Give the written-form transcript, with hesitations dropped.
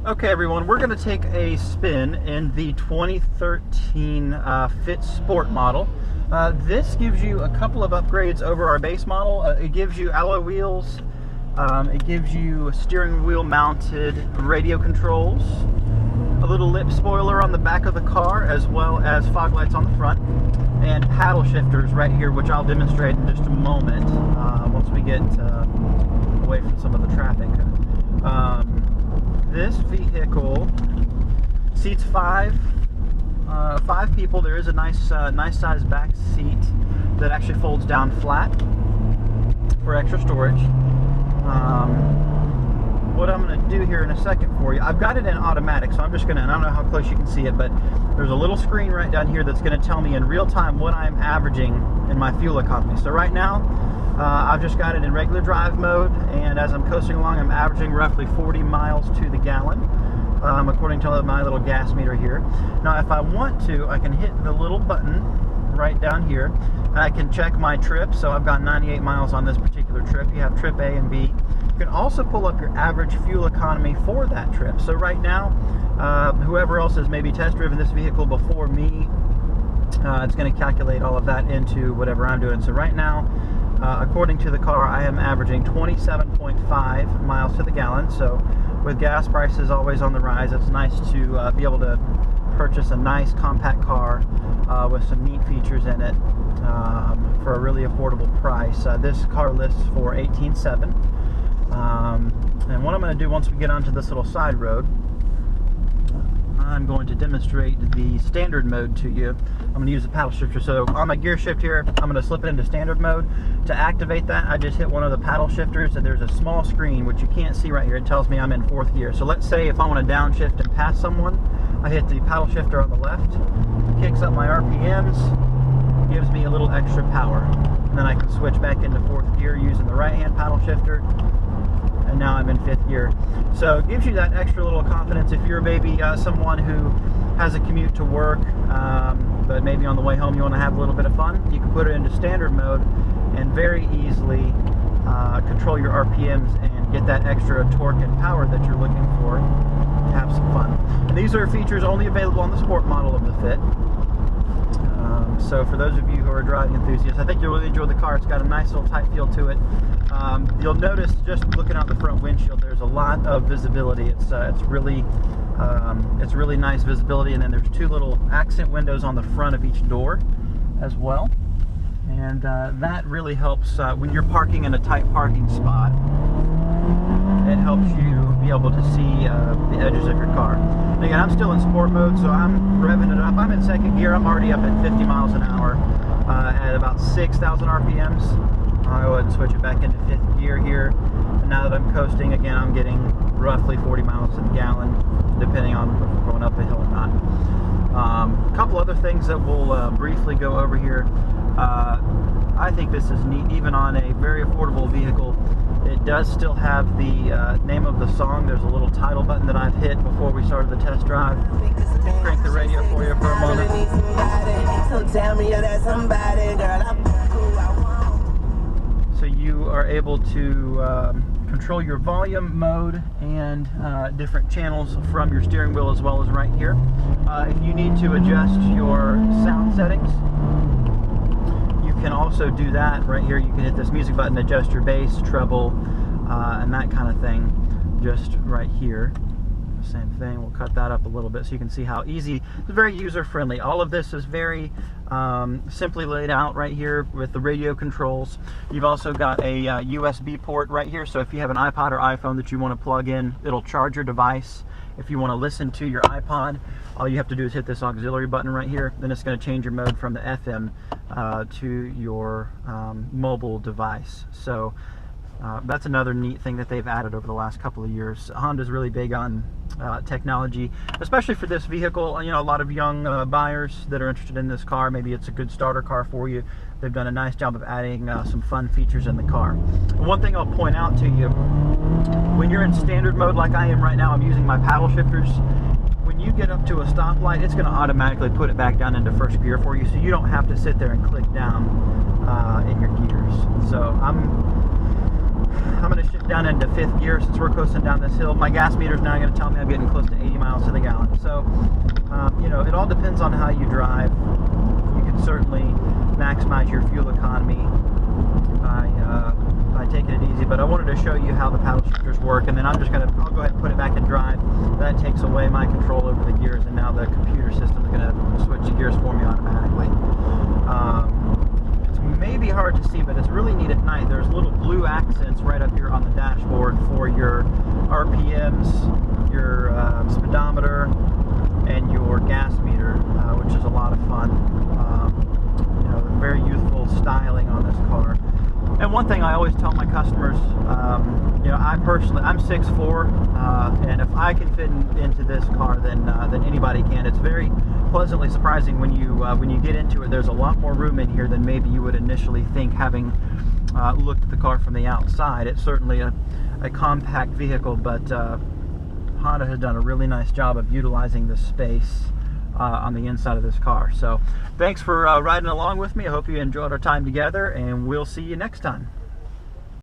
Okay everyone, we're going to take a spin in the 2013 Fit Sport model. This gives you a couple of upgrades over our base model. It gives you alloy wheels, it gives you steering wheel mounted radio controls, a little lip spoiler on the back of the car, as well as fog lights on the front, and paddle shifters right here, which I'll demonstrate in just a moment once we get away from some of the traffic. This vehicle seats five people. There is a nice size back seat that actually folds down flat for extra storage. What I'm going to do here in a second for you, I've got it in automatic, so I'm just going to, and I don't know how close you can see it, but there's a little screen right down here that's going to tell me in real time what I'm averaging in my fuel economy. So right now, I've just got it in regular drive mode, and as I'm coasting along, I'm averaging roughly 40 miles to the gallon, according to my little gas meter here. Now, if I want to, I can hit the little button right down here, and I can check my trip. So I've got 98 miles on this particular trip. You have trip A and B. You can also pull up your average fuel economy for that trip. So right now, whoever else has maybe test driven this vehicle before me, it's going to calculate all of that into whatever I'm doing. So right now, according to the car, I am averaging 27.5 miles to the gallon. So with gas prices always on the rise, it's nice to be able to purchase a nice compact car with some neat features in it for a really affordable price. This car lists for $18,700. And what I'm going to do once we get onto this little side road, I'm going to demonstrate the standard mode to you. I'm going to use the paddle shifter. So on my gear shift here, I'm going to slip it into standard mode. To activate that, I just hit one of the paddle shifters, and there's a small screen which you can't see right here. It tells me I'm in 4th gear. So let's say if I want to downshift and pass someone, I hit the paddle shifter on the left, kicks up my RPMs, gives me a little extra power. And then I can switch back into 4th gear using the right-hand paddle shifter. And now I'm in 5th gear. So it gives you that extra little confidence if you're maybe someone who has a commute to work, but maybe on the way home you want to have a little bit of fun. You can put it into standard mode and very easily control your RPMs and get that extra torque and power that you're looking for to have some fun. And these are features only available on the sport model of the Fit. So for those of you who are driving enthusiasts, I think you'll really enjoy the car. It's got a nice little tight feel to it. You'll notice just looking out the front windshield, there's a lot of visibility. It's really nice visibility, and then there's 2 little accent windows on the front of each door as well. And that really helps when you're parking in a tight parking spot. It helps you be able to see the edges of your car. And again, I'm still in sport mode, so I'm revving it up. I'm in 2nd gear. I'm already up at 50 miles an hour at about 6,000 RPMs. I'll go ahead and switch it back into 5th gear here. And now that I'm coasting, again, I'm getting roughly 40 miles to the gallon, depending on if we're going up a hill or not. A couple other things that we'll briefly go over here. I think this is neat, even on a very affordable vehicle. It does still have the name of the song. There's a little title button that I've hit before we started the test drive. I'll crank the radio for you for a moment. So you are able to control your volume mode and different channels from your steering wheel, as well as right here. If you need to adjust your sound settings, you can also do that right here. You can hit this music button, adjust your bass, treble, and that kind of thing just right here. Same thing, we'll cut that up a little bit so you can see how easy. It's very user-friendly. All of this is very simply laid out right here with the radio controls. You've also got a USB port right here, so if you have an iPod or iPhone that you want to plug in, it'll charge your device. If you want to listen to your iPod, all you have to do is hit this auxiliary button right here. Then it's going to change your mode from the FM to your mobile device. So that's another neat thing that they've added over the last couple of years. Honda's really big on technology, especially for this vehicle. You know, a lot of young buyers that are interested in this car, maybe it's a good starter car for you. They've done a nice job of adding some fun features in the car. And one thing I'll point out to you, when you're in standard mode like I am right now, I'm using my paddle shifters. When you get up to a stoplight, it's going to automatically put it back down into 1st gear for you, so you don't have to sit there and click down in your gears. So I'm I'm going to shift down into 5th gear since we're coasting down this hill. My gas meter's now going to tell me I'm getting close to 80 miles to the gallon. So, you know, it all depends on how you drive. You can certainly maximize your fuel economy by taking it easy, but I wanted to show you how the paddle shifters work, and then I'll go ahead and put it back in drive. That takes away my control over the gears, and now the computer system is going to switch the gears for me automatically. It's maybe hard to see, but it's really neat at night. There's little blue accents right up here on the dashboard for your RPMs, your speedometer, and your gas meter, which is a lot of fun. You know, very youthful styling on this car. And one thing I always tell my customers, you know, I'm 6'4", and if I can fit into this car, then anybody can. It's very pleasantly surprising when you get into it. There's a lot more room in here than maybe you would initially think, having looked at the car from the outside. It's certainly a compact vehicle, but Honda has done a really nice job of utilizing the space on the inside of this car. So thanks for riding along with me. I hope you enjoyed our time together, and we'll see you next time.